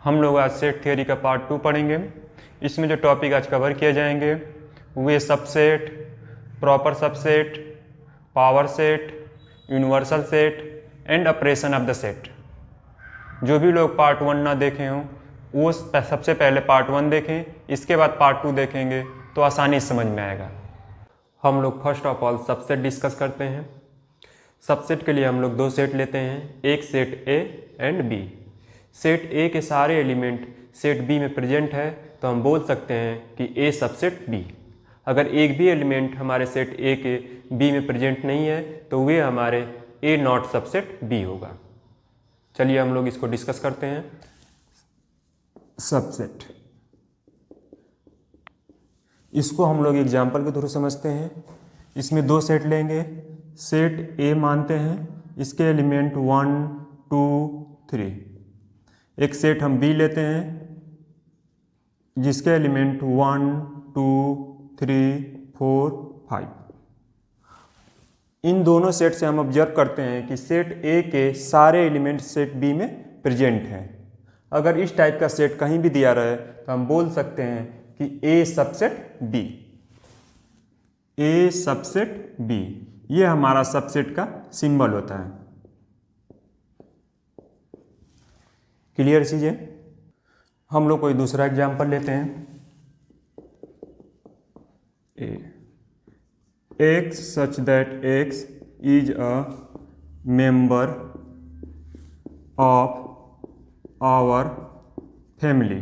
हम लोग आज सेट थियोरी का पार्ट 2 पढ़ेंगे। इसमें जो टॉपिक आज कवर किए जाएंगे वे subset, proper subset, power set, universal set and operation of the set. जो भी लोग पार्ट 1 ना देखे हों वो सबसे पहले पार्ट 1 देखें, इसके बाद पार्ट 2 देखेंगे तो आसानी से समझ में आएगा। हम लोग first of all subset discuss करते हैं। सबसेट के लिए हम लोग दो सेट लेते हैं, एक set A and B. Set A के सारे एलिमेंट सेट बी में प्रेजेंट है तो हम बोल सकते हैं कि ए सबसेट बी। अगर एक भी एलिमेंट हमारे सेट ए के बी में प्रेजेंट नहीं है तो वे हमारे ए नॉट सबसेट बी होगा। चलिए हम लोग इसको डिस्कस करते हैं। सबसेट, इसको हम लोग एग्जाम्पल के थ्रू समझते हैं। इसमें दो सेट लेंगे, सेट ए मानते हैं, इसके एलिमेंट 1, 2, 3। एक सेट हम बी लेते हैं जिसके एलिमेंट 1, 2, 3, 4, 5। इन दोनों सेट से हम ऑब्जर्व करते हैं कि सेट ए के सारे एलिमेंट सेट बी में प्रेजेंट हैं। अगर इस टाइप का सेट कहीं भी दिया रहे तो हम बोल सकते हैं कि ए सबसेट बी। ए सबसेट बी, ये हमारा सबसेट का सिंबल होता है। क्लियर चीजें? हम लोग कोई दूसरा एग्जांपल लेते हैं। X such that X is a member of our family।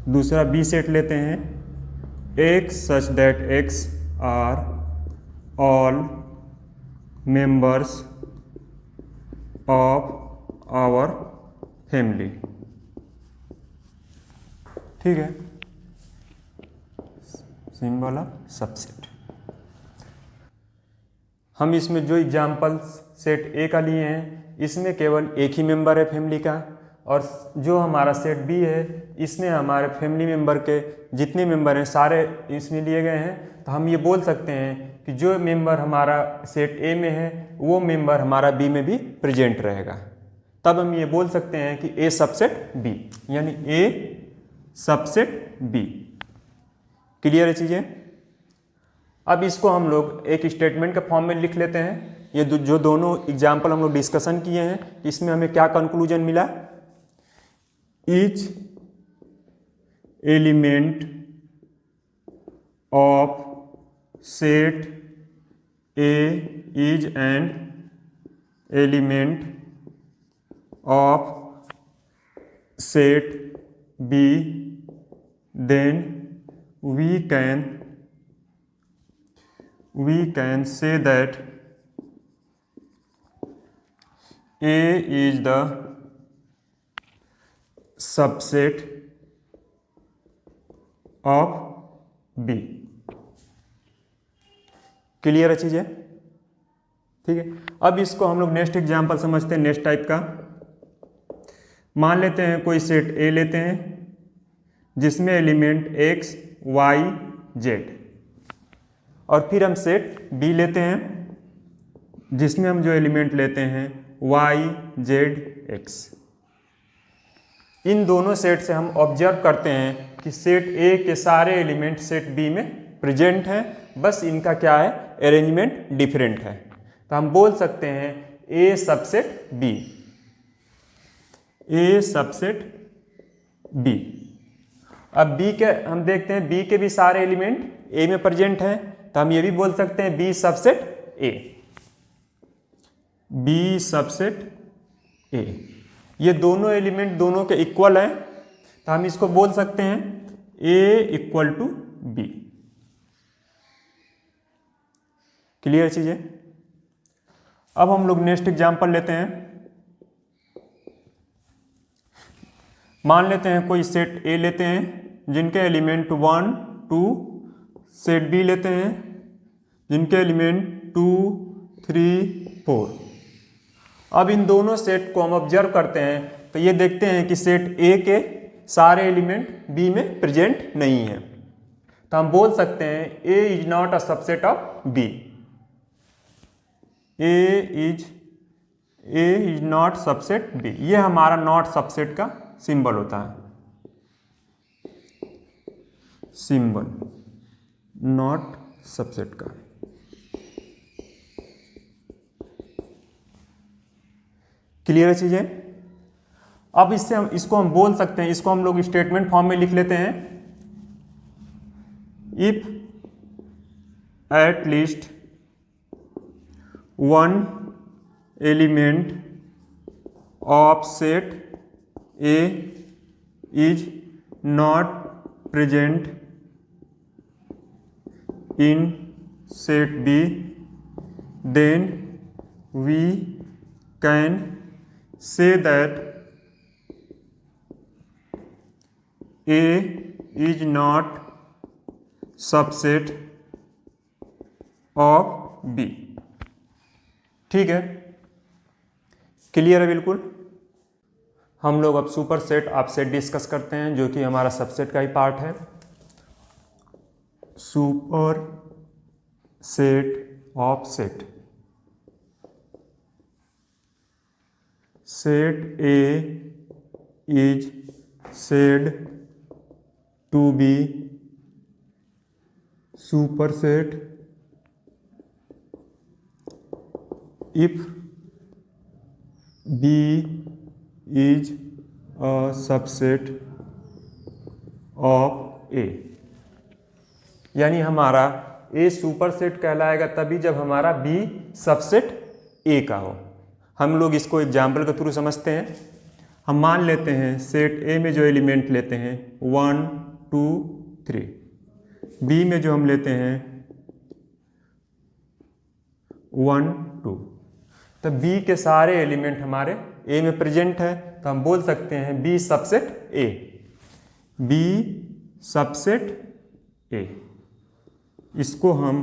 दूसरा बी सेट लेते हैं, X such that X are all members of our family। ठीक है, सिंबल ऑफ सबसेट। हम इसमें जो एग्जाम्पल सेट ए का लिए हैं इसमें केवल एक ही मेंबर है फैमिली का, और जो हमारा सेट बी है इसमें हमारे फैमिली मेंबर के जितने मेंबर हैं सारे इसमें लिए गए हैं। तो हम ये बोल सकते हैं कि जो मेंबर हमारा सेट ए में है वो मेंबर हमारा बी में भी प्रेजेंट रहेगा। तब हम ये बोल सकते हैं कि ए सबसेट बी, यानी ए सबसेट बी। क्लियर है चीजें? अब इसको हम लोग एक स्टेटमेंट के फॉर्म में लिख लेते हैं। ये जो दोनों एग्जाम्पल हम लोग डिस्कशन किए हैं इसमें हमें क्या कंक्लूजन मिला? Each element of set A is an element of set B, then we can say that A is the subset of B। Clear है चीजें? ठीक है, अब इसको हम लोग नेक्स्ट एग्जांपल समझते हैं, नेक्स्ट टाइप का। मान लेते हैं कोई सेट ए लेते हैं जिसमें एलिमेंट x, y, z, और फिर हम सेट बी लेते हैं जिसमें हम जो एलिमेंट लेते हैं y, z, x। इन दोनों सेट से हम ऑब्जर्व करते हैं कि सेट ए के सारे एलिमेंट सेट बी में प्रेजेंट हैं, बस इनका क्या है, अरेंजमेंट डिफरेंट है। तो हम बोल सकते हैं ए सबसेट बी, ए सबसेट बी। अब बी के हम देखते हैं बी के भी सारे एलिमेंट ए में प्रेजेंट हैं, तो हम ये भी बोल सकते हैं B subset A, B subset A. ये दोनों एलिमेंट दोनों के इक्वल हैं तो हम इसको बोल सकते हैं ए इक्वल टू बी। क्लियर चीजें? अब हम लोग नेक्स्ट एग्जांपल लेते हैं। मान लेते हैं कोई सेट ए लेते हैं जिनके एलिमेंट 1, 2, सेट बी लेते हैं जिनके एलिमेंट 2, 3, 4। अब इन दोनों सेट को हम ऑब्जर्व करते हैं तो ये देखते हैं कि सेट ए के सारे एलिमेंट बी में प्रेजेंट नहीं है, तो हम बोल सकते हैं A is not a subset of B. A is A is not subset B, ये हमारा नॉट सबसेट का सिंबल होता है, सिंबल नॉट सबसेट का। क्लियर है चीजें? अब इससे हम इसको हम बोल सकते हैं, इसको हम लोग स्टेटमेंट फॉर्म में लिख लेते हैं, if at least one element of set A is not present in set B, then we can say that A is not subset of B। ठीक है, क्लियर है बिल्कुल। हम लोग अब super set of set discuss करते हैं, जो कि हमारा सबसेट का ही पार्ट है। Super set of set, set A is said to be superset if B is a subset of A। यानी हमारा A सुपरसेट कहलाएगा तभी जब हमारा B सबसेट A का हो। हम लोग इसको एग्जाम्पल के थ्रू समझते हैं। हम मान लेते हैं सेट A में जो एलिमेंट लेते हैं 1 2 3, B में जो हम लेते हैं 1 2, तो B के सारे एलिमेंट हमारे A में प्रेजेंट है, तो हम बोल सकते हैं B subset A, B subset A। इसको हम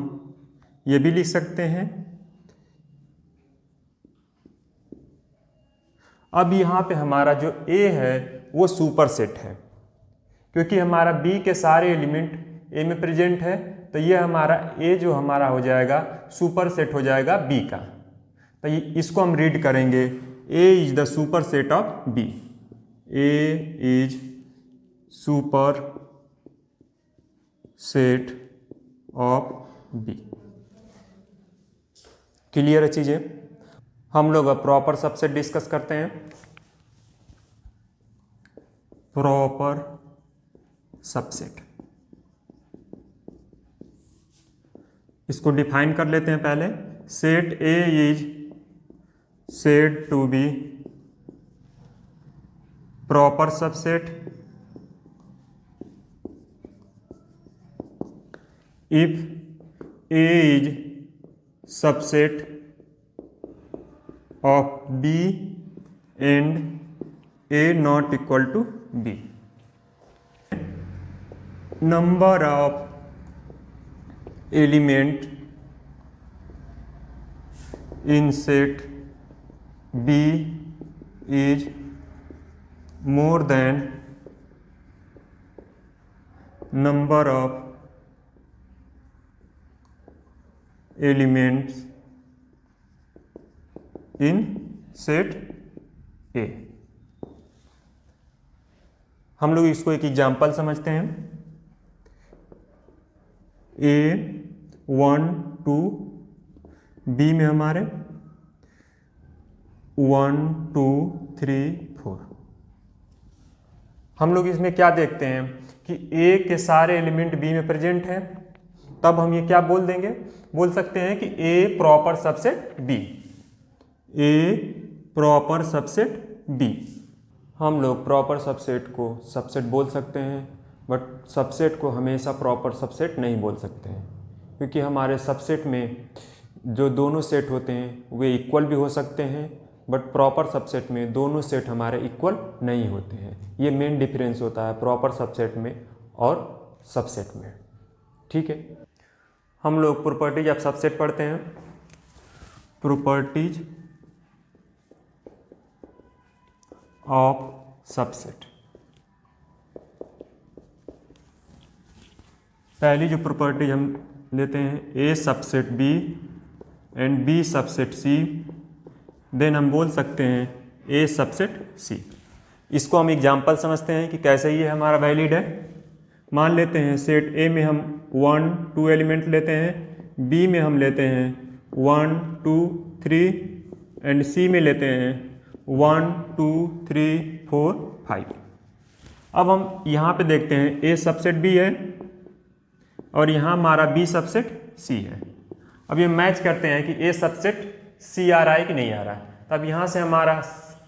ये भी लिख सकते हैं। अब यहाँ पे हमारा जो A है वो सुपर सेट है, क्योंकि हमारा B के सारे एलिमेंट A में प्रेजेंट है, तो ये हमारा A जो हमारा हो जाएगा सुपर सेट हो जाएगा B का। तो इसको हम रीड करेंगे A is the super set of B, A is super set of B। Clear है चीजें? हम लोग अब प्रॉपर सबसेट डिस्कस करते हैं। प्रॉपर सबसेट, इसको डिफाइन कर लेते हैं पहले। Set A is said to be proper subset if A is subset of B and A not equal to B। Number of element in set B is more than number of elements in set A। हम लोग इसको एक example समझते हैं। A 1 2, B में हमारे 1 2 3 4। हम लोग इसमें क्या देखते हैं कि A के सारे एलिमेंट B में प्रेजेंट हैं, तब हम ये क्या बोल देंगे, बोल सकते हैं कि A proper subset B, A proper subset B। हम लोग प्रॉपर सबसेट को सबसेट बोल सकते हैं, बट सबसेट को हमेशा प्रॉपर सबसेट नहीं बोल सकते हैं, क्योंकि हमारे सबसेट में जो दोनों सेट होते हैं वे इक्वल भी हो सकते हैं, बट प्रॉपर सबसेट में दोनों सेट हमारे इक्वल नहीं होते हैं। ये मेन डिफरेंस होता है प्रॉपर सबसेट में और सबसेट में। ठीक है, हम लोग प्रॉपर्टीज ऑफ सबसेट पढ़ते हैं। प्रॉपर्टीज ऑफ सबसेट, पहली जो प्रॉपर्टीज हम लेते हैं A subset B and B subset C then हम बोल सकते हैं ए सबसेट सी। इसको हम एग्जाम्पल समझते हैं कि कैसे ये हमारा वैलिड है। मान लेते हैं सेट ए में हम 1 2 एलिमेंट लेते हैं, बी में हम लेते हैं 1 2 3 एंड सी में लेते हैं 1 2 3 4 5। अब हम यहाँ पे देखते हैं ए सबसेट बी है और यहाँ हमारा बी सबसेट सी है। अब ये मैच करते हैं कि ए सबसेट सी आ रहा है कि नहीं आ रहा है। तब यहाँ से हमारा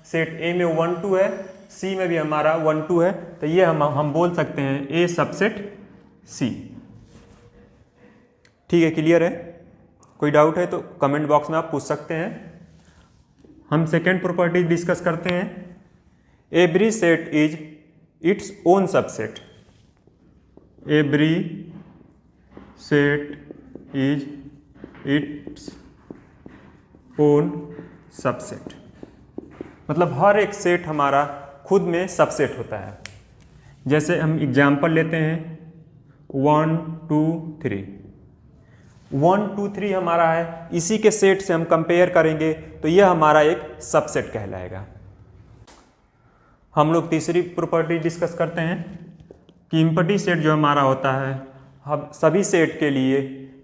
सेट ए में 1 2 है, सी में भी हमारा 1 2 है, तो ये हम बोल सकते हैं ए सबसेट सी। ठीक है, क्लियर है? कोई डाउट है तो कमेंट बॉक्स में आप पूछ सकते हैं। हम सेकेंड प्रॉपर्टी डिस्कस करते हैं। Every set is its own subset. Every set is its own subset, मतलब हर एक सेट हमारा खुद में सबसेट होता है। जैसे हम एग्जाम्पल लेते हैं 1 2 3। 1 2 3 हमारा है, इसी के सेट से हम कंपेयर करेंगे तो यह हमारा एक सबसेट कहलाएगा। हम लोग तीसरी प्रॉपर्टी डिस्कस करते हैं कि एम्प्टी सेट जो हमारा होता है हम सभी सेट के लिए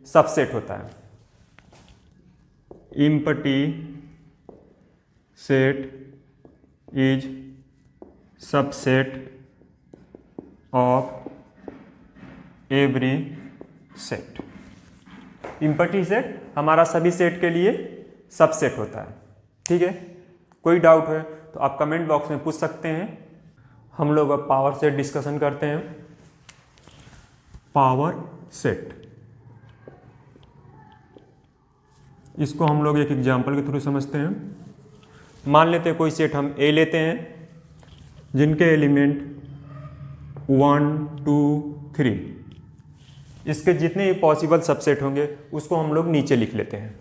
सबसेट होता है। Empty set is subset of every set. Empty set हमारा सभी सेट के लिए सबसेट होता है। ठीक है, कोई डाउट है तो आप कमेंट बॉक्स में पूछ सकते हैं। हम लोग अब पावर सेट डिस्कशन करते हैं। पावर सेट, इसको हम लोग एक एग्जाम्पल के थ्रू समझते हैं। मान लेते हैं कोई सेट हम ए लेते हैं जिनके एलिमेंट 1 2 3, इसके जितने भी पॉसिबल सबसेट होंगे उसको हम लोग नीचे लिख लेते हैं।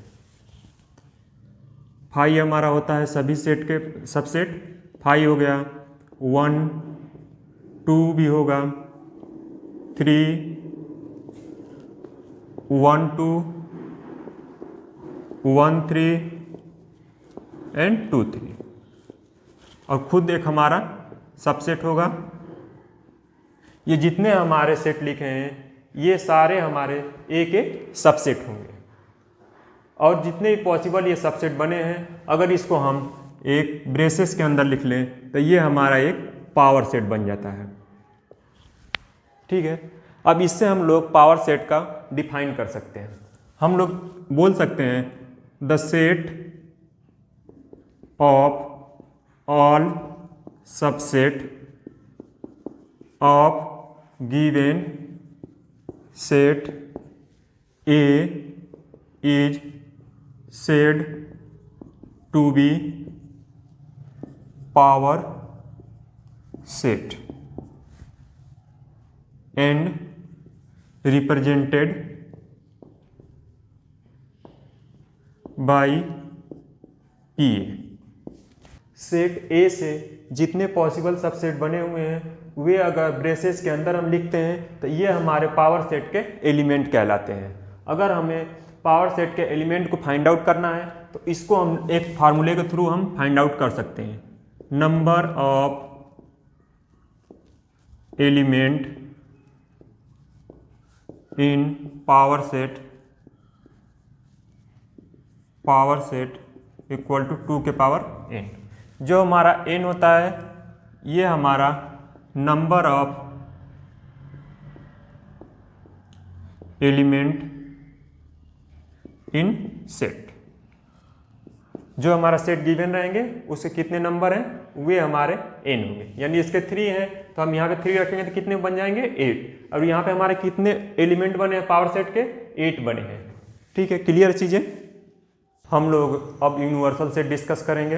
फाइव हमारा होता है सभी सेट के सबसेट, 5 हो गया, 1 2 भी होगा, 3 1 2 1 3 एंड 2 3, और खुद एक हमारा सबसेट होगा। ये जितने हमारे सेट लिखे हैं ये सारे हमारे ए के सबसेट होंगे, और जितने भी पॉसिबल ये सबसेट बने हैं अगर इसको हम एक ब्रेसेस के अंदर लिख लें तो ये हमारा एक पावर सेट बन जाता है। ठीक है, अब इससे हम लोग पावर सेट का डिफाइन कर सकते हैं। हम लोग बोल सकते हैं the set of all subset of given set A is said to be power set and represented by PA। Set ए से जितने पॉसिबल सबसेट बने हुए हैं वे अगर ब्रेसेस के अंदर हम लिखते हैं तो ये हमारे पावर सेट के एलिमेंट कहलाते हैं। अगर हमें पावर सेट के एलिमेंट को फाइंड आउट करना है तो इसको हम एक फार्मूले के थ्रू हम फाइंड आउट कर सकते हैं। Number of element in power set equal to 2 के पावर n। जो हमारा n होता है ये हमारा number of element in set. जो हमारा सेट गिवन रहेंगे उसके कितने नंबर हैं वे हमारे n होंगे, यानी इसके 3 हैं तो हम यहाँ पे 3 रखेंगे तो कितने बन जाएंगे 8। और यहाँ पे हमारे कितने एलिमेंट बने हैं पावर सेट के 8 बने हैं। ठीक है, क्लियर चीज़ें। हम लोग अब यूनिवर्सल सेट डिस्कस करेंगे।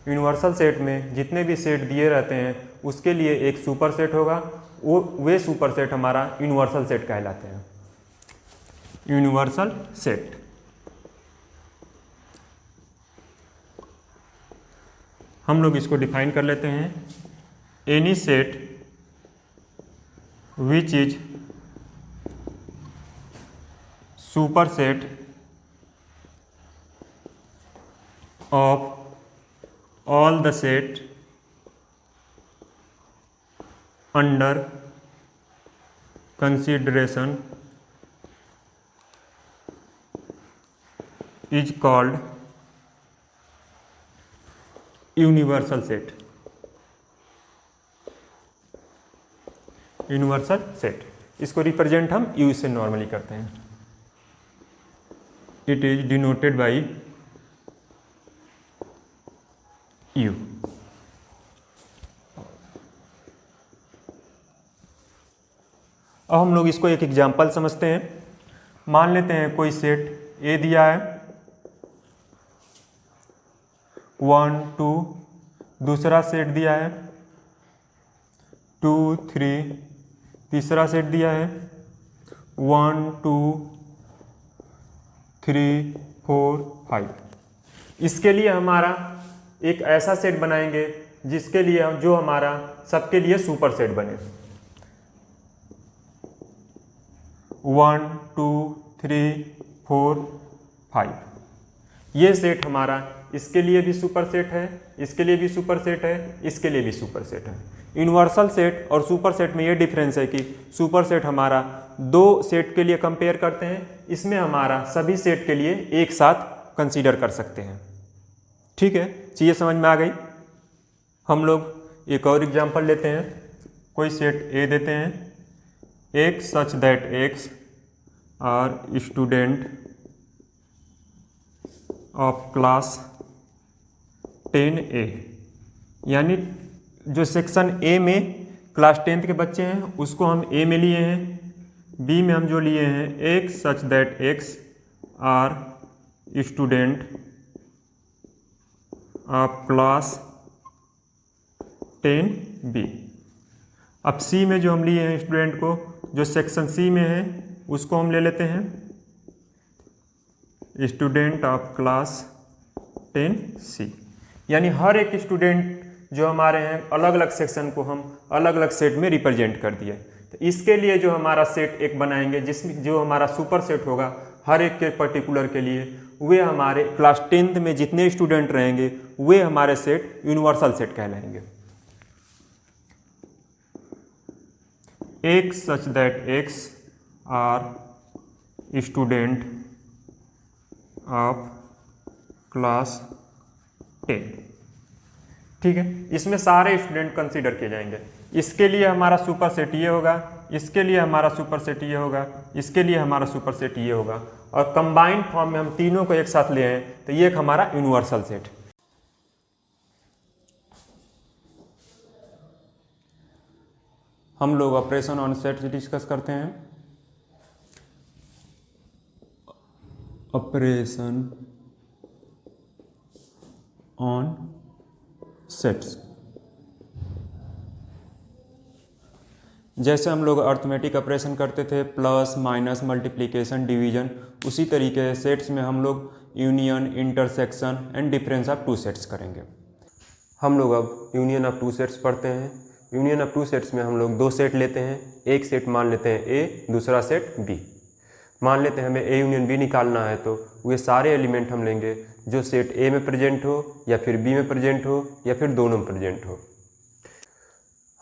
यूनिवर्सल सेट में जितने भी सेट दिए रहते हैं उसके लिए एक सुपर सेट होगा, वे सुपर सेट हमारा यूनिवर्सल सेट कहलाते हैं। यूनिवर्सल सेट हम लोग इसको डिफाइन कर लेते हैं। Any set which is super set of all the set under consideration is called universal set. Universal set, इसको रिप्रेजेंट हम यू से नॉर्मली करते हैं। It is denoted by you. अब हम लोग इसको एक एग्जाम्पल समझते हैं। मान लेते हैं कोई सेट ए दिया है 1 2, दूसरा सेट दिया है 2 3, तीसरा सेट दिया है 1 2 3 4 5। इसके लिए हमारा एक ऐसा सेट बनाएंगे जिसके लिए जो हमारा सबके लिए सुपर सेट बने। 1 2 3 4 5 ये सेट हमारा इसके लिए भी सुपर सेट है, इसके लिए भी सुपर सेट है, इसके लिए भी सुपर सेट है। यूनिवर्सल सेट और सुपर सेट में ये डिफरेंस है कि सुपर सेट हमारा दो सेट के लिए कंपेयर करते हैं, इसमें हमारा सभी सेट के लिए एक साथ कंसीडर कर सकते हैं। ठीक है, चीज़ें समझ में आ गई। हम लोग एक और एग्जांपल लेते हैं। कोई सेट ए देते हैं, x such that x are student of class 10A, यानी जो सेक्शन ए में क्लास 10th के बच्चे हैं उसको हम ए में लिए हैं। बी में हम जो लिए हैं x such that x are student of class 10B। अब सी में जो हम लिए हैं स्टूडेंट को, जो सेक्शन सी में है उसको हम ले लेते हैं स्टूडेंट ऑफ क्लास 10C। यानी हर एक स्टूडेंट जो हमारे हैं अलग अलग सेक्शन को हम अलग अलग सेट में रिप्रेजेंट कर दिए। तो इसके लिए जो हमारा सेट एक बनाएंगे जिसमें जो हमारा सुपर सेट होगा हर एक के पर्टिकुलर के लिए, वे हमारे क्लास 10th में जितने स्टूडेंट रहेंगे वे हमारे सेट यूनिवर्सल सेट कहलाएंगे। X such that x are student of class 10। ठीक है, इसमें सारे स्टूडेंट कंसीडर किए जाएंगे। इसके लिए हमारा सुपर सेट ये होगा, इसके लिए हमारा सुपर सेट ये होगा, इसके लिए हमारा सुपर सेट ये होगा, और कंबाइंड फॉर्म में हम तीनों को एक साथ ले आए तो ये एक हमारा यूनिवर्सल सेट। हम लोग ऑपरेशन ऑन सेट डिस्कस करते हैं। ऑपरेशन ऑन सेट्स, जैसे हम लोग अर्थमेटिक ऑपरेशन करते थे प्लस माइनस मल्टीप्लिकेशन डिवीजन, उसी तरीके से सेट्स में हम लोग union intersection and difference of two sets करेंगे। हम लोग अब यूनियन ऑफ टू सेट्स पढ़ते हैं। यूनियन ऑफ टू सेट्स में हम लोग दो सेट लेते हैं। एक सेट मान लेते हैं ए, दूसरा सेट बी। मान लेते हैं हमें ए यूनियन बी निकालना है तो वे सारे एलिमेंट हम लेंगे जो सेट ए में प्रेजेंट हो या फिर बी में प्रेजेंट हो या फिर दोनों में प्रेजेंट हो।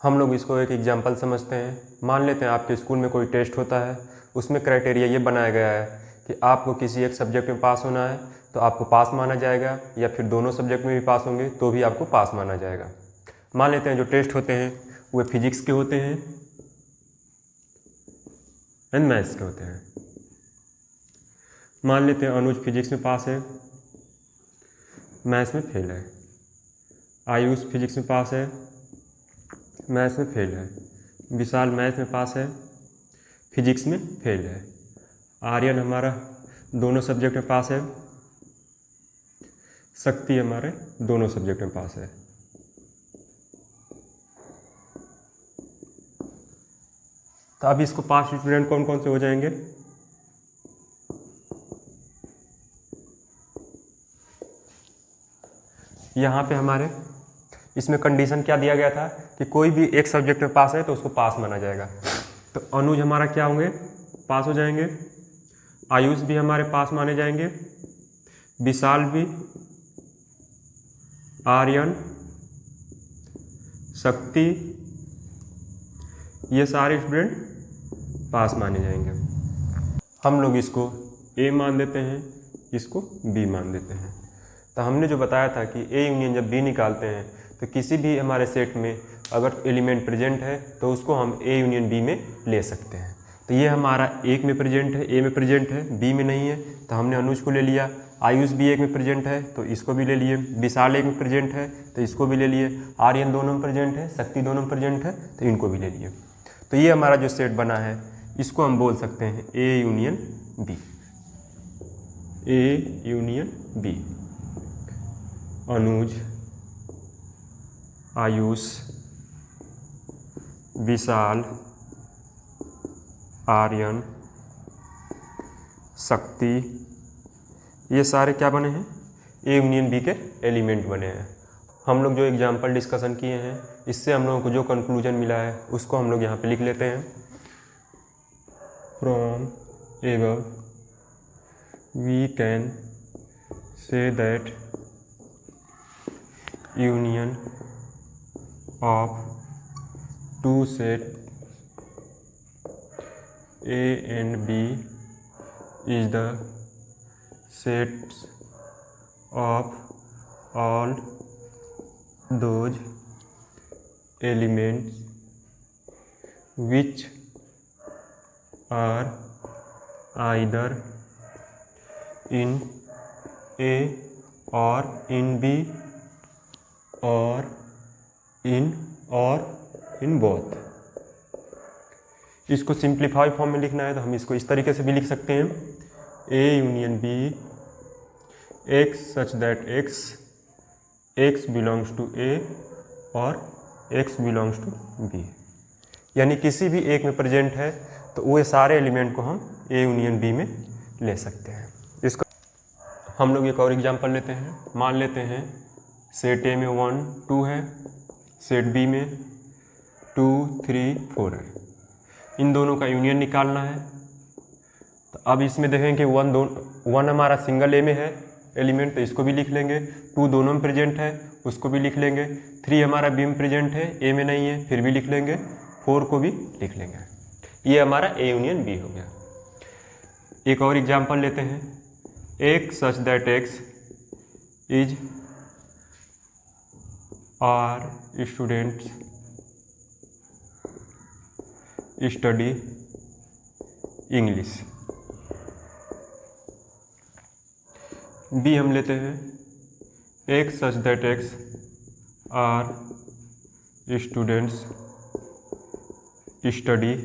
हम लोग इसको एक एग्जांपल समझते हैं। मान लेते हैं आपके स्कूल में कोई टेस्ट होता है, उसमें क्राइटेरिया ये बनाया गया है कि आपको किसी एक सब्जेक्ट में पास होना है तो आपको पास माना जाएगा, या फिर दोनों सब्जेक्ट में भी पास होंगे तो भी आपको पास माना जाएगा। मान लेते हैं जो टेस्ट होते हैं वे फिजिक्स के होते हैं एंड मैथ्स के होते हैं। मान लेते हैं अनुज फिजिक्स में पास है, मैथ्स में फेल है। आयुष फिजिक्स में पास है, मैथ्स में फेल है। विशाल मैथ्स में पास है, फिजिक्स में फेल है। आर्यन हमारा दोनों सब्जेक्ट में पास है, शक्ति हमारे दोनों सब्जेक्ट में पास है। तो अब इसको पास स्टूडेंट कौन कौन से हो जाएंगे? यहाँ पे हमारे इसमें कंडीशन क्या दिया गया था कि कोई भी एक सब्जेक्ट में पास है तो उसको पास माना जाएगा। तो अनुज हमारा क्या होंगे? पास हो जाएंगे। आयुष भी हमारे पास माने जाएंगे, विशाल भी आर्यन, शक्ति, ये सारे स्टूडेंट पास माने जाएंगे। हम लोग इसको ए मान देते हैं, इसको बी मान देते हैं। तो हमने जो बताया था कि ए यूनियन जब बी निकालते हैं तो किसी भी हमारे सेट में अगर एलिमेंट प्रेजेंट है तो उसको हम ए यूनियन बी में ले सकते हैं। तो ये हमारा एक में प्रेजेंट है, ए में प्रेजेंट है, बी में नहीं है, तो हमने अनुज को ले लिया। आयुष भी एक में प्रेजेंट है तो इसको भी ले लिए। विशाल एक में प्रेजेंट है तो इसको भी ले लिए। आर्यन दोनों में प्रेजेंट है, शक्ति दोनों में प्रेजेंट है तो इनको भी ले लिए। तो ये हमारा जो सेट बना है इसको हम बोल सकते हैं A union B. A union B. Anuj, Ayush, Vishal, Aryan, Shakti, ये सारे क्या बने हैं? ए यूनियन बी के एलिमेंट बने हैं। हम लोग जो एग्जाम्पल डिस्कशन किए हैं इससे हम लोगों को जो कंक्लूजन मिला है उसको हम लोग यहाँ पे लिख लेते हैं। From above we can say that union of two set A and B is the sets of all those elements which are either in A or in B or in both। इसको simplify form में लिखना है तो हम इसको इस तरीके से भी लिख सकते हैं। A union B X such that X belongs to A और एक्स बिलोंग्स टू बी, यानी किसी भी एक में प्रेजेंट है तो वो सारे एलिमेंट को हम ए यूनियन बी में ले सकते हैं। इसका हम लोग एक और एग्जांपल लेते हैं। मान लेते हैं सेट ए में 1 2 है, सेट बी में 2 3 4 है। इन दोनों का यूनियन निकालना है। तो अब इसमें देखें कि 1 हमारा सिंगल ए में है एलिमेंट तो इसको भी लिख लेंगे। 2 दोनों में प्रेजेंट है उसको भी लिख लेंगे। 3 हमारा बी में प्रेजेंट है, ए में नहीं है, फिर भी लिख लेंगे। 4 को भी लिख लेंगे। ये हमारा ए यूनियन बी हो गया। एक और एग्जांपल लेते हैं। X such that x is are students study English. B हम लेते हैं x such that x are students study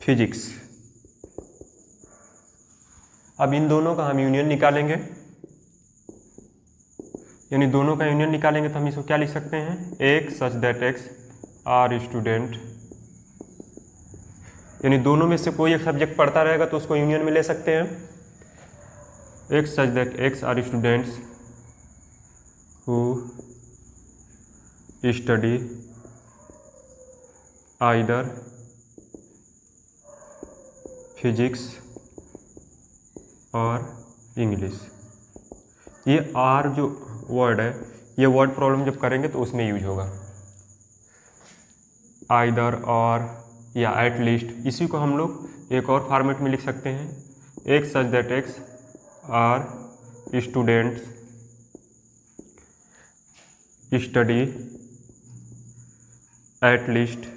physics. अब इन दोनों का हम यूनियन निकालेंगे, यानी दोनों का यूनियन निकालेंगे तो हम इसको क्या लिख सकते हैं? X such that x are student, यानी दोनों में से कोई एक सब्जेक्ट पढ़ता रहेगा तो उसको यूनियन में ले सकते हैं। X such that x are students who study either physics और इंग्लिश। ये आर जो वर्ड है ये वर्ड प्रॉब्लम जब करेंगे तो उसमें यूज होगा। आइदर और या एट लीस्ट, इसी को हम लोग एक और फॉर्मेट में लिख सकते हैं। X such that x are students study at least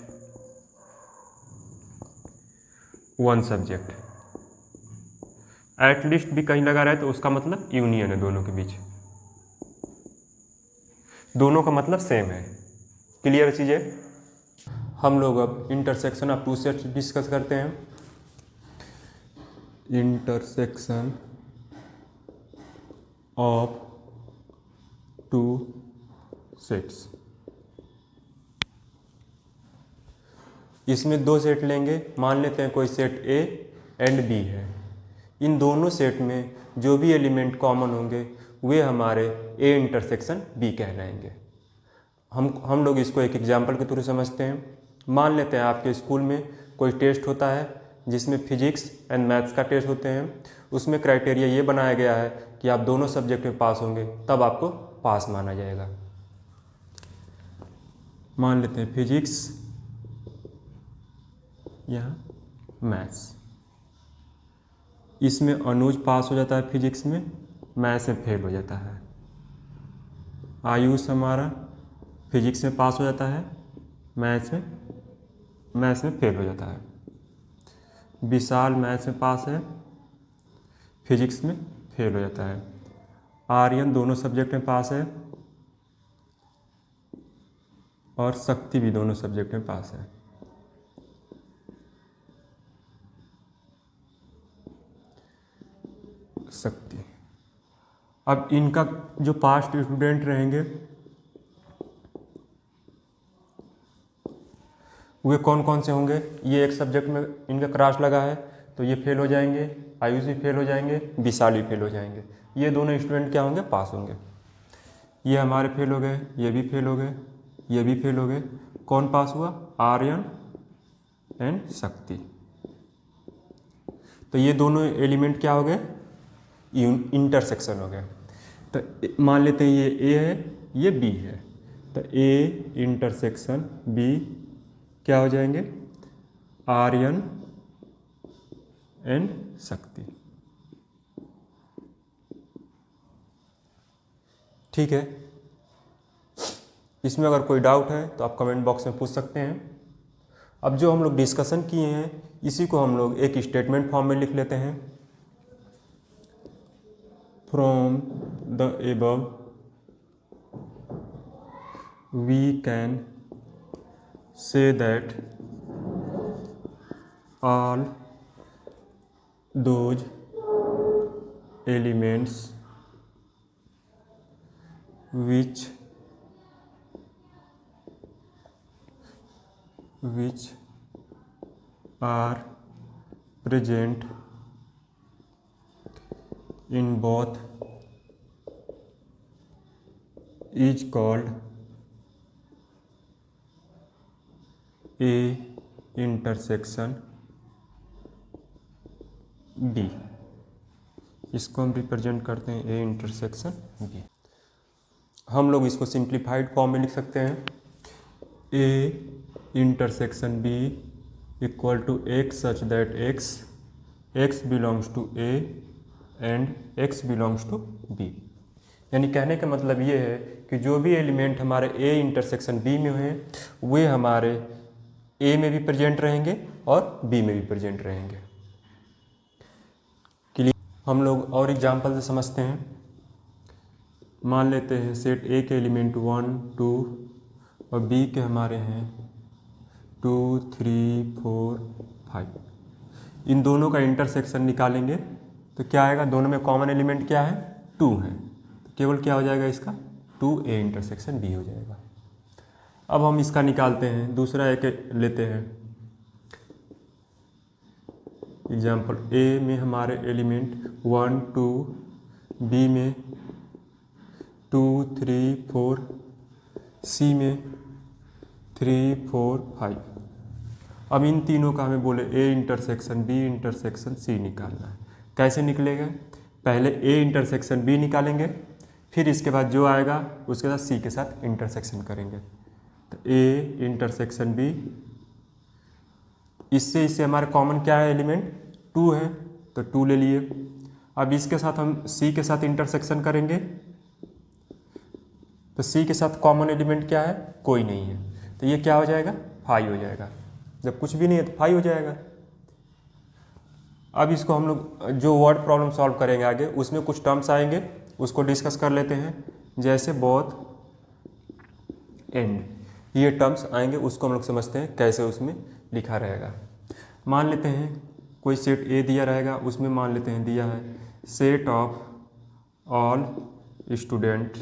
one subject. At least भी कहीं लगा रहा है तो उसका मतलब यूनियन है दोनों के बीच, दोनों का मतलब सेम है। क्लियर चीज़ें? हम लोग अब intersection of two sets discuss करते हैं। इंटरसेक्शन ऑफ टू सेट्स, इसमें 2 सेट लेंगे। मान लेते हैं कोई सेट ए एंड बी है। इन दोनों सेट में जो भी एलिमेंट कॉमन होंगे वे हमारे ए इंटरसेक्शन बी कहलाएंगे। हम लोग इसको एक एग्जाम्पल के थ्रू समझते हैं। मान लेते हैं आपके स्कूल में कोई टेस्ट होता है जिसमें फिजिक्स एंड मैथ्स का टेस्ट होते हैं। उसमें क्राइटेरिया ये बनाया गया है कि आप दोनों सब्जेक्ट में पास होंगे तब आपको पास माना जाएगा। मान लेते हैं फिजिक्स या मैथ्स। इसमें अनुज पास हो जाता है फिजिक्स में, मैथ्स में फेल हो जाता है। आयुष हमारा फिजिक्स में पास हो जाता है, मैथ्स में फेल हो जाता है। विशाल मैथ्स में पास है, फिजिक्स में फेल हो जाता है। आर्यन दोनों सब्जेक्ट में पास है और शक्ति भी दोनों सब्जेक्ट में पास है। शक्ति। अब इनका जो पास्ट स्टूडेंट रहेंगे वे कौन कौन से होंगे, ये एक सब्जेक्ट में इनका क्रॉस लगा है तो ये फेल हो जाएंगे, आयुष भी फेल हो जाएंगे, विशाल भी फेल हो जाएंगे। ये दोनों स्टूडेंट क्या होंगे, पास होंगे। ये हमारे फेल हो गए, ये भी फेल हो गए, ये भी फेल हो गए। कौन पास हुआ, आर्यन एंड शक्ति। तो ये दोनों एलिमेंट क्या हो गए, इंटरसेक्शन हो गए। तो मान लेते हैं ये ए है, ये बी है, तो ए इंटरसेक्शन बी क्या हो जाएंगे, आर्यन एंड शक्ति। ठीक है, इसमें अगर कोई डाउट है तो आप कमेंट बॉक्स में पूछ सकते हैं। अब जो हम लोग डिस्कशन किए हैं इसी को हम लोग एक स्टेटमेंट फॉर्म में लिख लेते हैं। From the above we can say that all those elements which are present in both is called A intersection B। इसको हम रिप्रेजेंट करते हैं A इंटरसेक्शन B। हम लोग इसको सिंप्लीफाइड फॉर्म में लिख सकते हैं। A intersection B equal to x such that x belongs to A and x belongs to B। यानी कहने का मतलब ये है कि जो भी एलिमेंट हमारे A इंटरसेक्शन B में हैं वे हमारे A में भी प्रेजेंट रहेंगे और B में भी प्रेजेंट रहेंगे। हम लोग और एग्जाम्पल से समझते हैं। मान लेते हैं सेट ए के एलिमेंट 1 2 और बी के हमारे हैं 2 3 4 5। इन दोनों का इंटरसेक्शन निकालेंगे तो क्या आएगा, दोनों में कॉमन एलिमेंट क्या है, 2 है, तो केवल क्या हो जाएगा इसका 2A इंटरसेक्शन B हो जाएगा। अब हम इसका निकालते हैं, दूसरा एक लेते हैं एग्जाम्पल। ए में हमारे एलिमेंट 1 2, बी में 2 3 4, सी में 3 4 5। अब इन तीनों का हमें बोले A intersection B intersection C निकालना है। कैसे निकलेगा, पहले ए इंटरसेक्शन बी निकालेंगे, फिर इसके बाद जो आएगा उसके साथ सी के साथ इंटरसेक्शन करेंगे। तो ए इंटरसेक्शन बी, इससे हमारे कॉमन क्या है एलिमेंट 2 है तो 2 ले लिए। अब इसके साथ हम सी के साथ इंटरसेक्शन करेंगे तो सी के साथ कॉमन एलिमेंट क्या है, कोई नहीं है, तो ये क्या हो जाएगा 5 हो जाएगा। जब कुछ भी नहीं है तो 5 हो जाएगा। अब इसको हम लोग जो वर्ड प्रॉब्लम सॉल्व करेंगे आगे उसमें कुछ टर्म्स आएंगे उसको डिस्कस कर लेते हैं। जैसे बोथ एंड, ये टर्म्स आएंगे उसको हम लोग समझते हैं कैसे उसमें लिखा रहेगा। मान लेते हैं कोई सेट ए दिया रहेगा, उसमें मान लेते हैं दिया है set of all student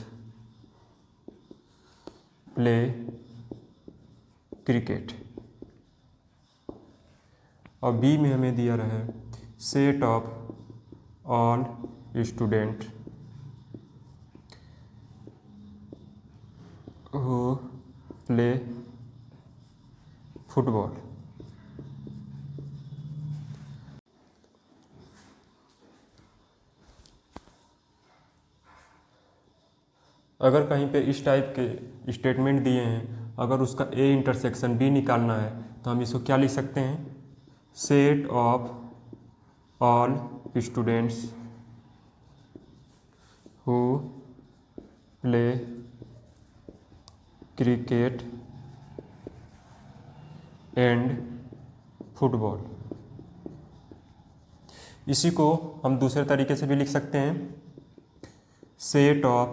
play cricket, और बी में हमें दिया रहा है set of all student who play football. अगर कहीं पे इस टाइप के स्टेटमेंट दिए हैं अगर उसका ए इंटरसेक्शन बी निकालना है तो हम इसको क्या लिख सकते हैं, set of all students who play cricket and football. इसी को हम दूसरे तरीके से भी लिख सकते हैं, set of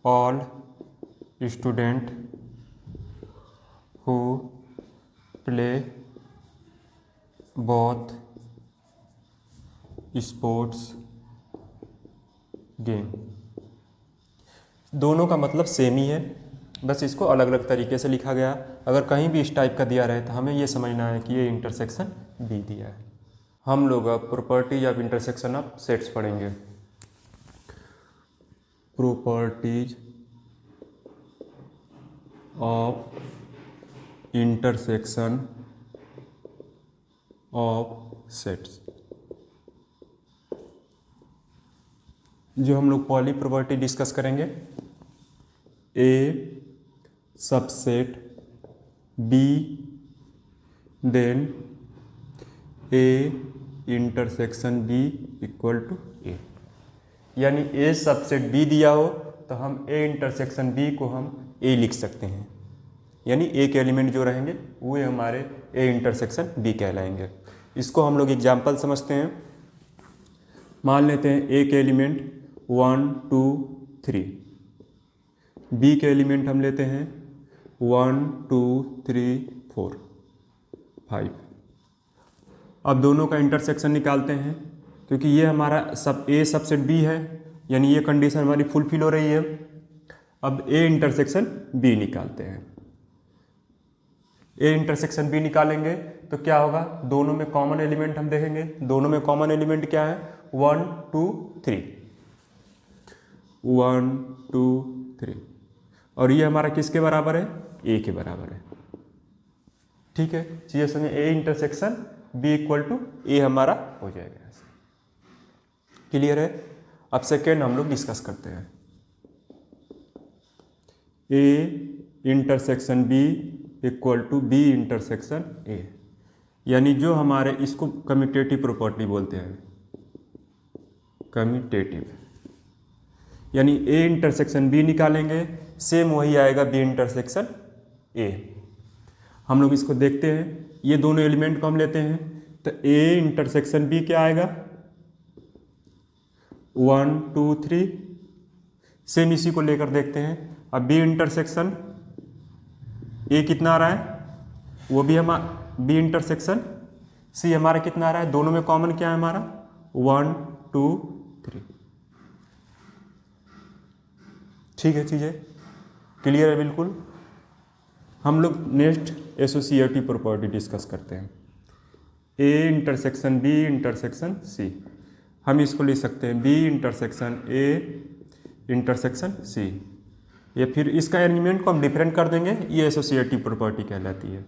all student who play both sports game. दोनों का मतलब सेम ही है, बस इसको अलग अलग तरीके से लिखा गया। अगर कहीं भी इस टाइप का दिया रहे तो हमें ये समझना है कि ये इंटरसेक्शन बी दिया है। हम लोग अब properties of intersection of sets पढ़ेंगे। Properties of intersection of sets. जो हम लोग पहली प्रॉपर्टी डिस्कस करेंगे, A subset B then A intersection B equal to A. यानी ए सबसेट बी दिया हो तो हम ए इंटरसेक्शन बी को हम ए लिख सकते हैं, यानी ए के एलिमेंट जो रहेंगे वो हमारे ए इंटरसेक्शन बी कहलाएंगे। इसको हम लोग एग्जाम्पल समझते हैं। मान लेते हैं ए के एलिमेंट 1 2 3, बी के एलिमेंट हम लेते हैं 1 2 3 4 5। अब दोनों का इंटरसेक्शन निकालते हैं, क्योंकि ये हमारा सब ए सबसेट बी है, यानी ये कंडीशन हमारी फुलफिल हो रही है। अब ए इंटरसेक्शन बी निकालते हैं। ए इंटरसेक्शन बी निकालेंगे तो क्या होगा, दोनों में कॉमन एलिमेंट हम देखेंगे। दोनों में कॉमन एलिमेंट क्या है, 1 2 3, 1 2 3, और ये हमारा किसके बराबर है, ए के बराबर है। ठीक है, चलिए समझे, A intersection B equal to A हमारा हो जाएगा। क्लियर है। अब सेकेंड हम लोग डिस्कस करते हैं, A intersection B equal to B intersection A, यानी जो हमारे, इसको कम्यूटेटिव प्रॉपर्टी बोलते हैं, कम्यूटेटिव, यानी ए इंटरसेक्शन बी निकालेंगे, सेम वही आएगा बी इंटरसेक्शन ए। हम लोग इसको देखते हैं, ये दोनों एलिमेंट को हम लेते हैं तो ए इंटरसेक्शन बी क्या आएगा, 1 2 3, सेम इसी को लेकर देखते हैं। अब बी इंटरसेक्शन ए कितना आ रहा है, वो भी हमारा बी इंटरसेक्शन सी हमारा कितना आ रहा है, दोनों में कॉमन क्या है हमारा, 1 2 3। ठीक है, चीज़ें क्लियर है बिल्कुल। हम लोग नेक्स्ट एसोसिएटिव प्रॉपर्टी डिस्कस करते हैं, A intersection B intersection C. हम इसको लिख सकते हैं B intersection A intersection C, या फिर इसका एलिमेंट को हम डिफरेंट कर देंगे, ये एसोसिएटिव प्रॉपर्टी कहलाती है।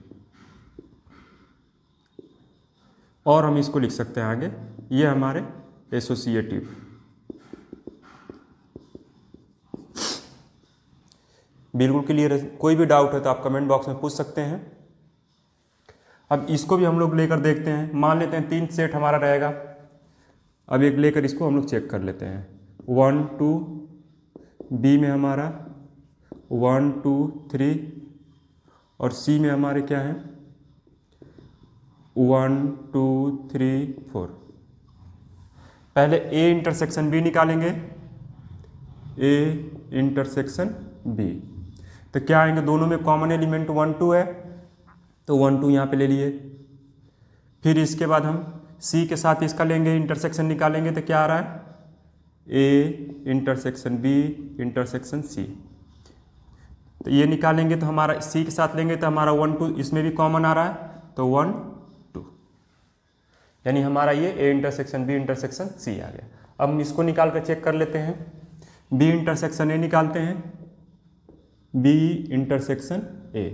और हम इसको लिख सकते हैं आगे, ये हमारे एसोसिएटिव। बिल्कुल क्लियर है। कोई भी डाउट है तो आप कमेंट बॉक्स में पूछ सकते हैं। अब इसको भी हम लोग लेकर देखते हैं। मान लेते हैं 3 सेट हमारा रहेगा। अब एक लेकर इसको हम लोग चेक कर लेते हैं। 1 2, बी में हमारा 1 2 3, और सी में हमारे क्या है 1 2 3 4। पहले ए इंटरसेक्शन बी निकालेंगे, ए इंटरसेक्शन बी, तो क्या आएंगे, दोनों में कॉमन एलिमेंट 1 2 है, तो 1 2 यहाँ पे ले लिए। फिर इसके बाद हम सी के साथ इसका लेंगे, इंटरसेक्शन निकालेंगे, तो क्या आ रहा है, A intersection B intersection C. तो ये निकालेंगे तो हमारा सी के साथ लेंगे तो हमारा 1 2 इसमें भी कॉमन आ रहा है, तो 1 2, यानी हमारा ये A intersection B intersection C आ गया। अब हम इसको निकाल कर चेक कर लेते हैं। बी इंटरसेक्शन ए निकालते हैं, B intersection A,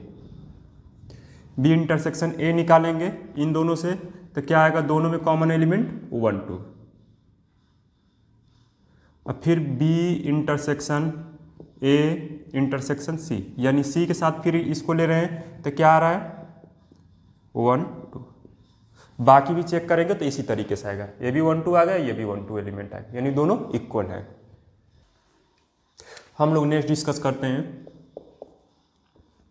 B intersection A निकालेंगे इन दोनों से, तो क्या आएगा, दोनों में कॉमन एलिमेंट 1 2। अब फिर B intersection A intersection C, यानी सी के साथ फिर इसको ले रहे हैं तो क्या आ रहा है 1 2। बाकी भी चेक करेंगे तो इसी तरीके से आएगा, ये भी 1 2 आ गया, ये भी 1 2 एलिमेंट आएगा, यानी दोनों इक्वल है। हम लोग नेक्स्ट डिस्कस करते हैं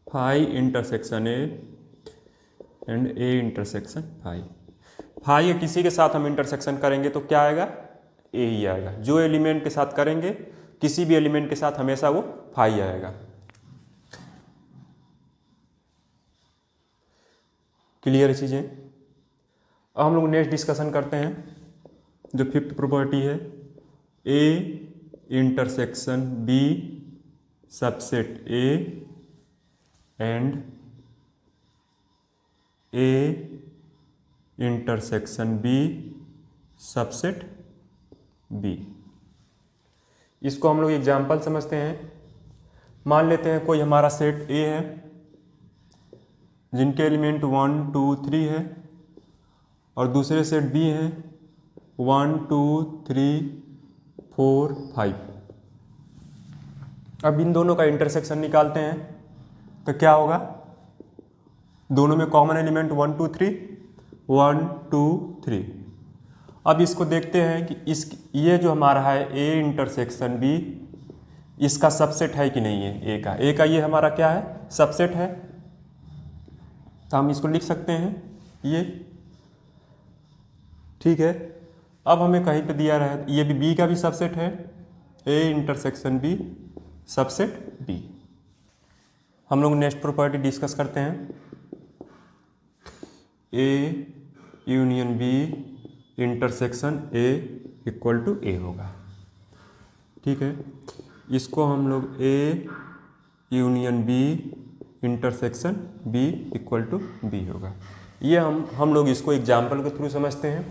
phi intersection A and A intersection phi. Phi या किसी के साथ हम इंटरसेक्शन करेंगे तो क्या आएगा, ए ही आएगा। जो एलिमेंट के साथ करेंगे, किसी भी एलिमेंट के साथ हमेशा वो फाई आएगा। क्लियर चीजें। अब हम लोग नेक्स्ट डिस्कशन करते हैं जो फिफ्थ प्रॉपर्टी है, A intersection B subset A and A intersection B subset B. इसको हम लोग एग्जाम्पल समझते हैं। मान लेते हैं कोई हमारा सेट ए है जिनके एलिमेंट 1 2 3 है और दूसरे सेट बी हैं 1 2 3 4 5। अब इन दोनों का इंटरसेक्शन निकालते हैं तो क्या होगा, दोनों में कॉमन एलिमेंट 1 2 3 1 2 3। अब इसको देखते हैं कि ये जो हमारा है ए इंटरसेक्शन बी, इसका सबसेट है कि नहीं है ए का ये हमारा क्या है, सबसेट है। तो हम इसको लिख सकते हैं ये, ठीक है। अब हमें कहीं पे दिया रहा है ये भी बी का भी सबसेट है, A intersection B subset B. हम लोग नेक्स्ट प्रॉपर्टी डिस्कस करते हैं, A union B intersection A equal to A होगा, ठीक है। इसको हम लोग A union B intersection B equal to B होगा। ये हम लोग इसको एग्जाम्पल के थ्रू समझते हैं।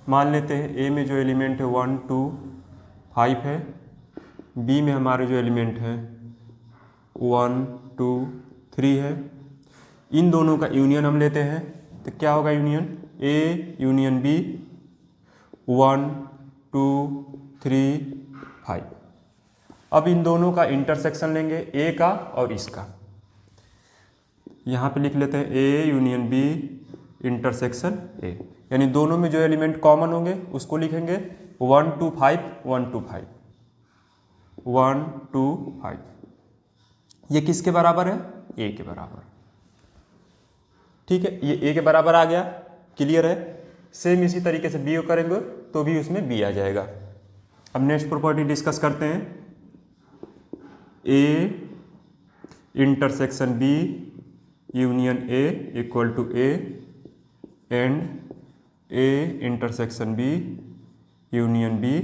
मान लेते हैं ए में जो एलिमेंट है 1 2 5 है, बी में हमारे जो एलिमेंट है 1 2 3 है। इन दोनों का यूनियन हम लेते हैं तो क्या होगा, यूनियन ए यूनियन बी 1 2 3 5। अब इन दोनों का इंटरसेक्शन लेंगे ए का और इसका, यहाँ पे लिख लेते हैं A union B intersection A, यानी दोनों में जो एलिमेंट कॉमन होंगे उसको लिखेंगे 1 2 5 1 2 5 1 2 5। ये किसके बराबर है, ए के बराबर, ठीक है। ये ए के बराबर आ गया, क्लियर है। सेम इसी तरीके से बी करेंगे तो भी उसमें बी आ जाएगा। अब नेक्स्ट प्रॉपर्टी डिस्कस करते हैं, A intersection B union A equal to A and A intersection B union B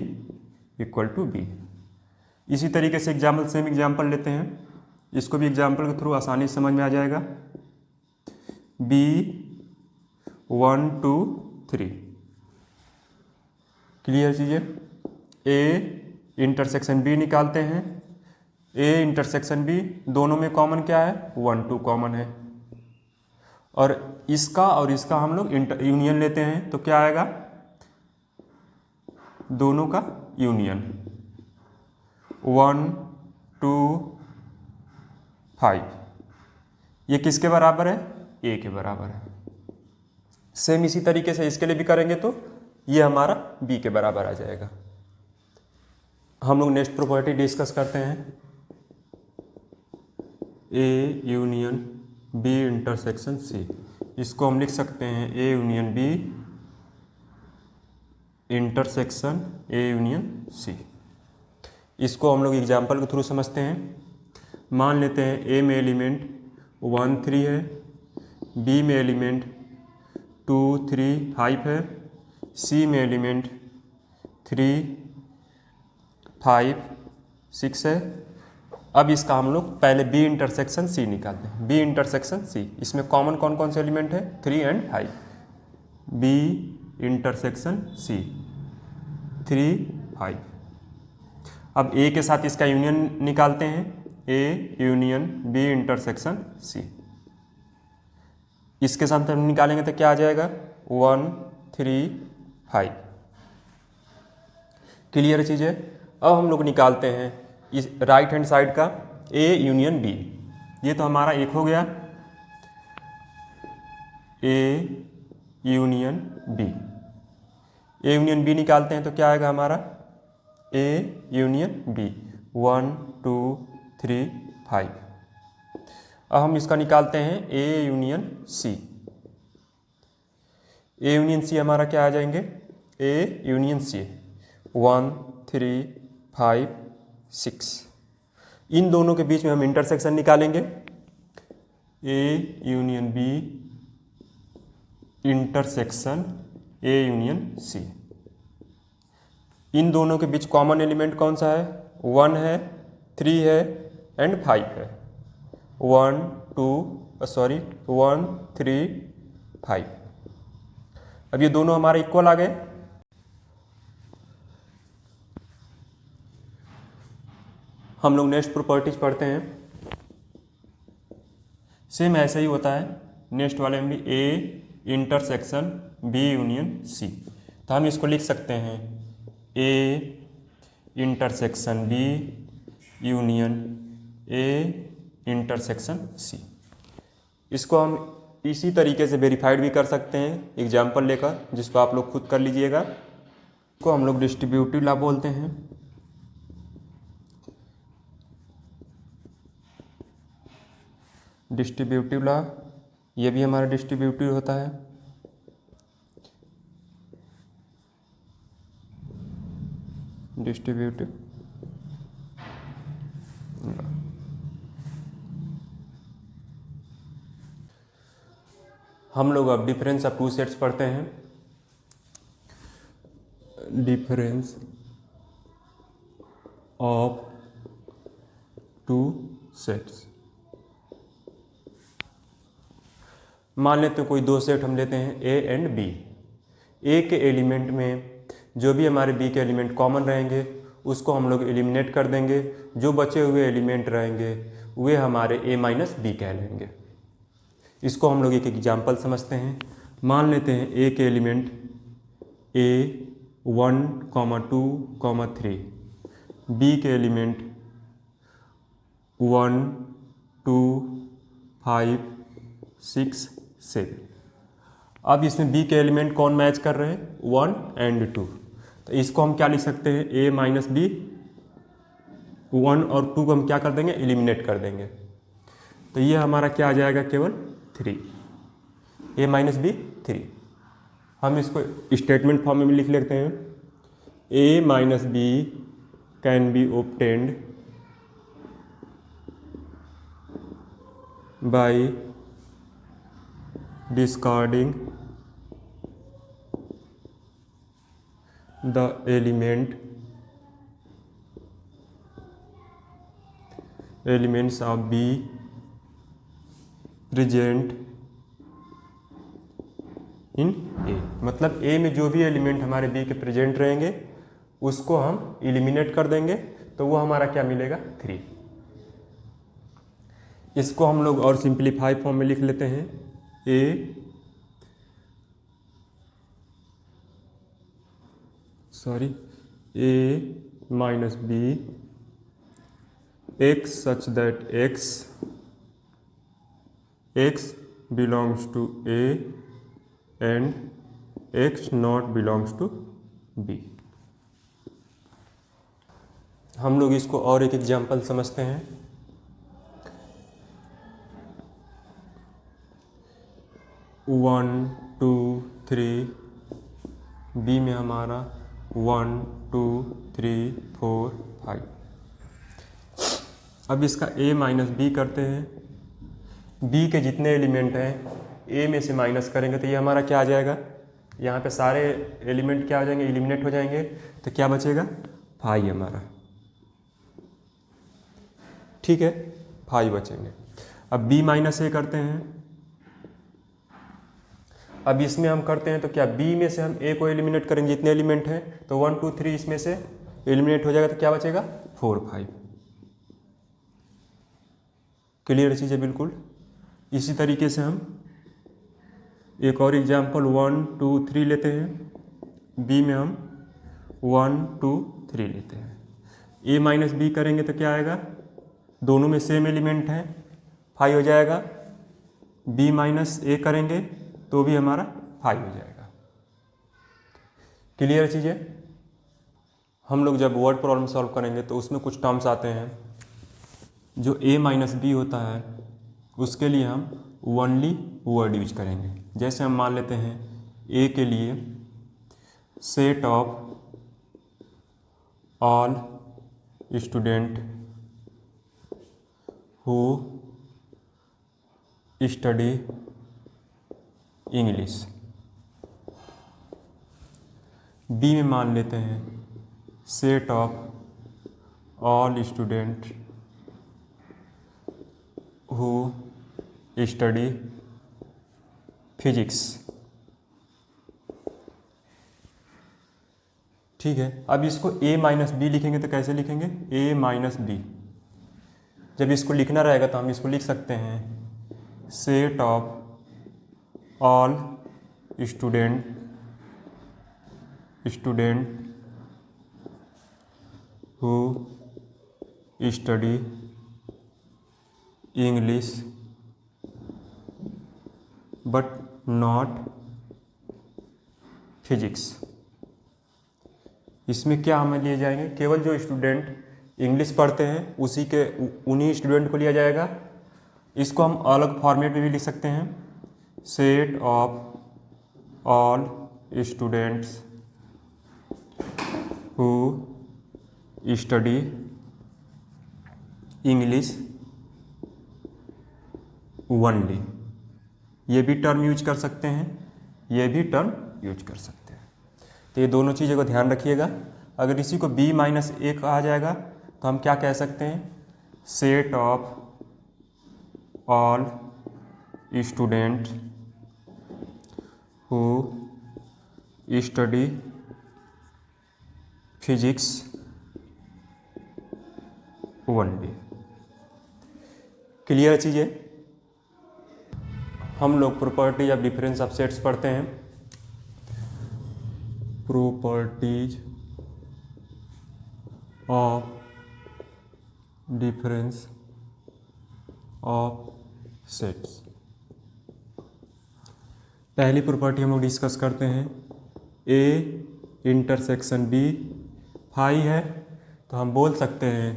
equal to B. इसी तरीके से एग्जाम्पल सेम एग्जाम्पल लेते हैं, इसको भी एग्जाम्पल के थ्रू आसानी से समझ में आ जाएगा। बी 1 2 3, क्लियर चीजें। ए इंटरसेक्शन बी निकालते हैं, ए इंटरसेक्शन बी दोनों में कॉमन क्या है, 1 2 कॉमन है, और इसका और इसका हम लोग यूनियन लेते हैं तो क्या आएगा, दोनों का यूनियन 1 2 5। ये किसके बराबर है, ए के बराबर है। सेम इसी तरीके से इसके लिए भी करेंगे तो ये हमारा बी के बराबर आ जाएगा। हम लोग नेक्स्ट प्रॉपर्टी डिस्कस करते हैं, A union B intersection C. इसको हम लिख सकते हैं A union B intersection A union C. इसको हम लोग एग्जाम्पल के थ्रू समझते हैं। मान लेते हैं ए में एलिमेंट 1 3 है, बी में एलिमेंट 2 3 5 है, सी में एलिमेंट 3 5 6 है। अब इसका हम लोग पहले बी इंटरसेक्शन सी निकालते हैं। बी इंटरसेक्शन सी, इसमें कॉमन कौन कौन से एलिमेंट है, 3 एंड 5। बी इंटरसेक्शन सी 3 5। अब ए के साथ इसका यूनियन निकालते हैं, A union B intersection C. इसके साथ हम निकालेंगे तो क्या आ जाएगा, 1 3 5। क्लियर चीज़ है। अब हम लोग निकालते हैं इस राइट हैंड साइड का, ए यूनियन बी, ये तो हमारा एक हो गया, A union B. A union B निकालते हैं तो क्या आएगा हमारा, ए यूनियन बी 1 2 3 5। अब हम इसका निकालते हैं A union C. A union सी हमारा क्या आ जाएंगे, ए यूनियन सी 1 3 5 6। इन दोनों के बीच में हम इंटरसेक्शन निकालेंगे, A union B intersection A union C. इन दोनों के बीच कॉमन एलिमेंट कौन सा है, 1 है, 3 है एंड 5 है। 1 3 5। अब ये दोनों हमारे इक्वल आ गए। हम लोग नेक्स्ट प्रॉपर्टीज पढ़ते हैं। सेम ऐसे ही होता है नेक्स्ट वाले में भी, A intersection B union C. तो हम इसको लिख सकते हैं A intersection B union A intersection C. इसको हम इसी तरीके से वेरीफाइड भी कर सकते हैं एग्जाम्पल लेकर, जिसको आप लोग खुद कर लीजिएगा। इसको हम लोग डिस्ट्रीब्यूटिव लॉ बोलते हैं। डिस्ट्रीब्यूटिव लॉ, ये भी हमारा डिस्ट्रीब्यूटिव होता है। डिस्ट्रीब्यूटिव हम लोग अब डिफरेंस ऑफ टू सेट्स पढ़ते हैं। डिफरेंस ऑफ टू सेट्स, मान लेते हैं कोई दो सेट हम लेते हैं ए एंड बी। ए के एलिमेंट में जो भी हमारे बी के एलिमेंट कॉमन रहेंगे उसको हम लोग एलिमिनेट कर देंगे, जो बचे हुए एलिमेंट रहेंगे वे हमारे ए माइनस बी कहलाएंगे। इसको हम लोग एक एग्जाम्पल समझते हैं। मान लेते हैं ए के एलिमेंट ए 1, 2, 3, बी के एलिमेंट 1, 2, 5, 6, 7। अब इसमें बी के एलिमेंट कौन मैच कर रहे हैं, 1 एंड 2। तो इसको हम क्या लिख सकते हैं, ए माइनस बी, 1 और 2 को हम क्या कर देंगे, एलिमिनेट कर देंगे। तो ये हमारा क्या आ जाएगा, केवल 3, ए माइनस बी 3। हम इसको स्टेटमेंट फॉर्म में भी लिख लेते हैं, A minus B can be obtained by discarding the elements of B present in A। मतलब A में जो भी एलिमेंट हमारे B के प्रेजेंट रहेंगे उसको हम एलिमिनेट कर देंगे, तो वो हमारा क्या मिलेगा, 3। इसको हम लोग और सिंप्लीफाई फॉर्म में लिख लेते हैं, A minus B X such that X belongs to A and X not belongs to B. हम लोग इसको और एक एग्जाम्पल समझते हैं। वन 2 3, बी में हमारा 1 2 3 4 5। अब इसका ए माइनस बी करते हैं। बी के जितने एलिमेंट हैं ए में से माइनस करेंगे तो ये हमारा क्या आ जाएगा, यहाँ पे सारे एलिमेंट क्या हो जाएंगे, एलिमिनेट हो जाएंगे। तो क्या बचेगा, 5 हमारा, ठीक है, 5 बचेंगे। अब बी माइनस ए करते हैं। अब इसमें हम करते हैं तो क्या, बी में से हम ए को एलिमिनेट करेंगे, जितने एलिमेंट हैं, तो 1 2 3 इसमें से एलिमिनेट हो जाएगा, तो क्या बचेगा, 4 5। क्लियर चीज़ है बिल्कुल। इसी तरीके से हम एक और एग्जाम्पल 1 2 3 लेते हैं। बी में हम 1 2 3 लेते हैं। ए माइनस बी करेंगे तो क्या आएगा, दोनों में सेम एलिमेंट है, 5 हो जाएगा। b माइनस ए करेंगे तो भी हमारा 5 हो जाएगा। क्लियर चीज़ें? हम लोग जब वर्ड प्रॉब्लम सॉल्व करेंगे तो उसमें कुछ टर्म्स आते हैं जो a माइनस बी होता है, उसके लिए हम ओनली वर्ड यूज करेंगे। जैसे हम मान लेते हैं a के लिए set of all student who study English. B में मान लेते हैं set of all student who study physics. ठीक है, अब इसको a माइनस बी लिखेंगे तो कैसे लिखेंगे? a minus B. जब इसको लिखना रहेगा तो हम इसको लिख सकते हैं set of all student who study English but not physics. इसमें क्या हमें लिए जाएंगे? केवल जो स्टूडेंट इंग्लिश पढ़ते हैं उन्हीं स्टूडेंट को लिया जाएगा। इसको हम अलग फॉर्मेट में भी लिख सकते हैं, set of all students who study English only. ये भी टर्म यूज कर सकते हैं, ये भी टर्म यूज कर सकते हैं। तो ये दोनों चीज़ों को ध्यान रखिएगा। अगर इसी को b माइनस ए कहा जाएगा तो हम क्या कह सकते हैं? Set of all student who study physics only. Clear चीज़ें? हम लोग properties of difference of sets पढ़ते हैं। Properties of difference of sets. पहली प्रॉपर्टी हम लोग डिस्कस करते हैं, a इंटरसेक्शन b 5 है तो हम बोल सकते हैं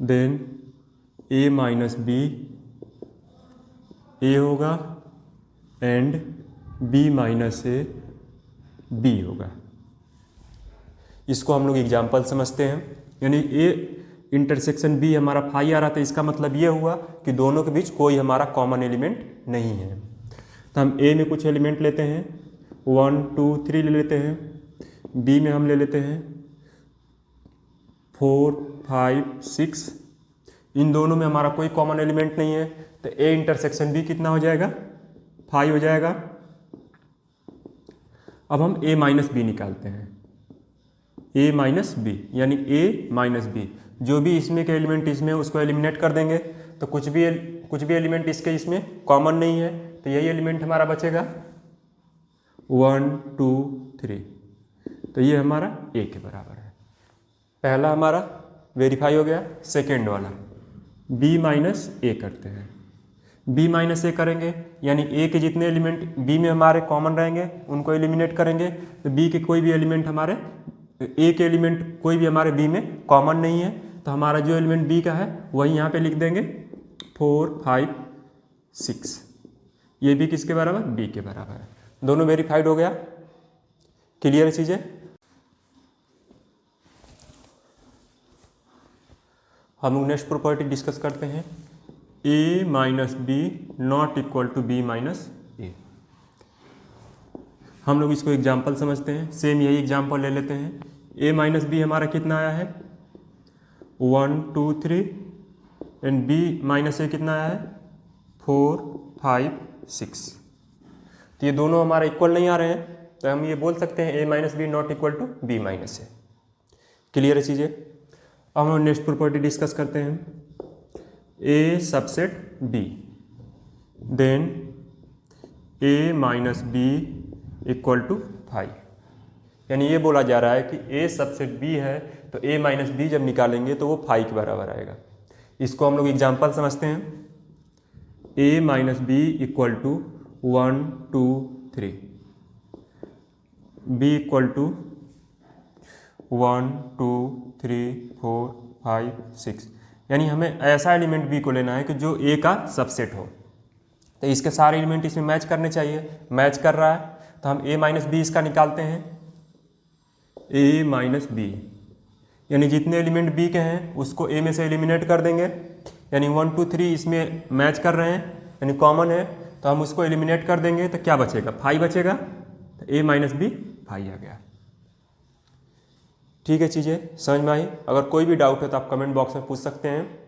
then a minus B A होगा and b minus A B होगा। इसको हम लोग एग्जाम्पल समझते हैं, यानी a इंटरसेक्शन b हमारा 5 आ रहा था, इसका मतलब ये हुआ कि दोनों के बीच कोई हमारा कॉमन एलिमेंट नहीं है। तो हम a में कुछ एलिमेंट लेते हैं, 1 2 3 ले लेते हैं, b में हम ले लेते हैं 4 5 6। इन दोनों में हमारा कोई कॉमन एलिमेंट नहीं है तो a इंटरसेक्शन b कितना हो जाएगा? 5 हो जाएगा। अब हम a माइनस बी निकालते हैं, a माइनस बी यानी a माइनस बी। जो भी इसमें के एलिमेंट इसमें उसको एलिमिनेट कर देंगे तो कुछ भी एलिमेंट इसके इसमें कॉमन नहीं है तो यही एलिमेंट हमारा बचेगा 1 2 3। तो ये हमारा a के बराबर है। पहला हमारा वेरीफाई हो गया। सेकेंड वाला b माइनस ए करते हैं। b माइनस ए करेंगे यानी a के जितने एलिमेंट b में हमारे कॉमन रहेंगे उनको एलिमिनेट करेंगे तो b के कोई भी एलिमेंट हमारे a के एलिमेंट कोई भी हमारे b में कॉमन नहीं है तो हमारा जो एलिमेंट b का है वही यहाँ पे लिख देंगे 4 5 6। ये भी किसके बराबर? b के बराबर है। दोनों वेरीफाइड हो गया। क्लियर चीज़ें? हम लोग नेक्स्ट प्रॉपर्टी डिस्कस करते हैं, a minus B not equal to b minus A. हम लोग इसको एग्जाम्पल समझते हैं, सेम यही एग्जाम्पल ले लेते हैं। a माइनस बी हमारा कितना आया है? 1 2 3 एंड b माइनस ए कितना आया है? 4 5 6। तो ये दोनों हमारा इक्वल नहीं आ रहे हैं तो हम ये बोल सकते हैं a minus B not equal to b minus A. Clear है चीज़ें? अब हम नेक्स्ट प्रॉपर्टी डिस्कस करते हैं, a subset b then a minus B equal to 5। यानी ये बोला जा रहा है कि a सबसेट b है तो a माइनस बी जब निकालेंगे तो वो 5 के बराबर आएगा। इसको हम लोग एग्जाम्पल समझते हैं। a minus B equal to 1 2 3, b equal to 1 2 3 4 5 6, यानी हमें ऐसा एलिमेंट b को लेना है कि जो a का सबसेट हो। तो इसके सारे एलिमेंट इसमें मैच करने चाहिए, मैच कर रहा है तो हम a माइनस बी इसका निकालते हैं। a माइनस बी यानी जितने एलिमेंट b के हैं उसको a में से एलिमिनेट कर देंगे, यानी 1 2 3 इसमें मैच कर रहे हैं यानी कॉमन है, तो हम उसको एलिमिनेट कर देंगे तो क्या बचेगा, 5 बचेगा। तो a माइनस बी 5 आ गया। ठीक है, चीज़ें समझ में आई? अगर कोई भी डाउट है तो आप कमेंट बॉक्स में पूछ सकते हैं।